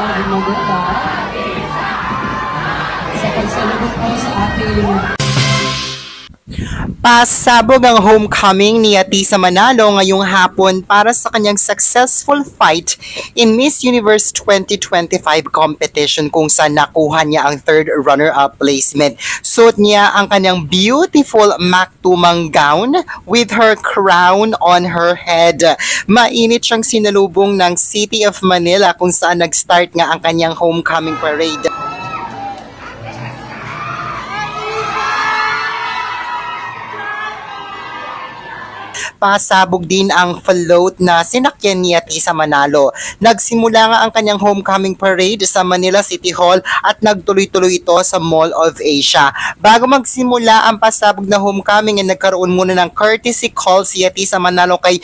Ang maganda sa pagsalubot po sa ating pasabog ang homecoming ni Atisa Manalo ngayong hapon para sa kanyang successful fight in Miss Universe 2025 competition kung saan nakuha niya ang third runner-up placement. Suot niya ang kanyang beautiful maktumang gown with her crown on her head. Mainit siyang sinalubong ng City of Manila kung saan nag-start nga ang kanyang homecoming parade. Pasabog din ang float na sinakyan ni Atisa Manalo. Nagsimula nga ang kanyang homecoming parade sa Manila City Hall at nagtuloy-tuloy ito sa Mall of Asia. Bago magsimula ang pasabog na homecoming, nagkaroon muna ng courtesy call si Atisa Manalo kay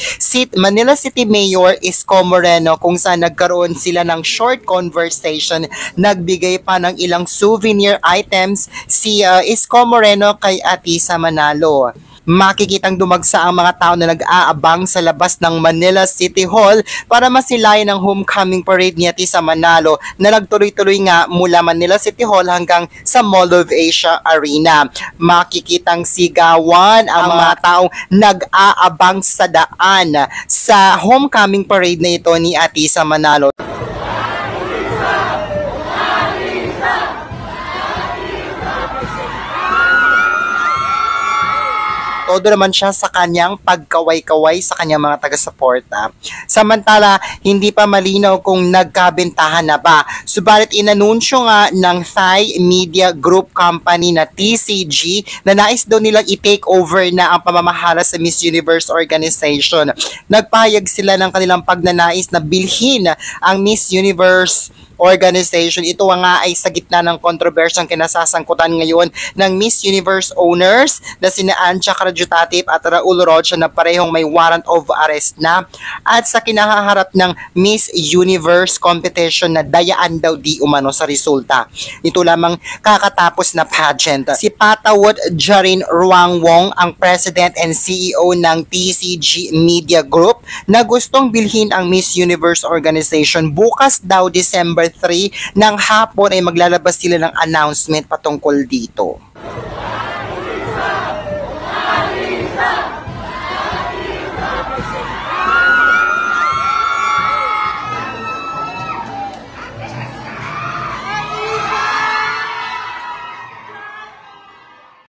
Manila City Mayor Isko Moreno kung saan nagkaroon sila ng short conversation. Nagbigay pa ng ilang souvenir items si Isko Moreno kay Atisa Manalo. Makikitang dumagsa ang mga tao na nag-aabang sa labas ng Manila City Hall para masilayan ang homecoming parade ni Atisa Manalo na nagtuloy-tuloy nga mula Manila City Hall hanggang sa Mall of Asia Arena. Makikitang sigawan ang mga taong nag-aabang sa daan sa homecoming parade na ito ni Atisa Manalo. Todo naman siya sa kanyang pagkaway-kaway sa kanyang mga taga-suporta. Samantala, hindi pa malinaw kung nagkabentahan na ba. Subalit inanunsyo nga ng Thai Media Group Company na TCG na nais daw nilang i-take over na ang pamamahala sa Miss Universe organization. Nagpahayag sila ng kanilang pagnanais na bilhin ang Miss Universe organization. Ito nga ay sa gitna ng kontrobersyang kinasasangkutan ngayon ng Miss Universe owners na sina Ancha Karajutatip at Raul Rocha na parehong may warrant of arrest na at sa kinahaharap ng Miss Universe competition na dayaan daw di umano sa resulta. Ito lamang kakatapos na pageant. Si Patawot Jarin Ruangwong ang President and CEO ng TCG Media Group na gustong bilhin ang Miss Universe organization. Bukas daw December 3 ng hapon ay maglalabas sila ng announcement patungkol dito.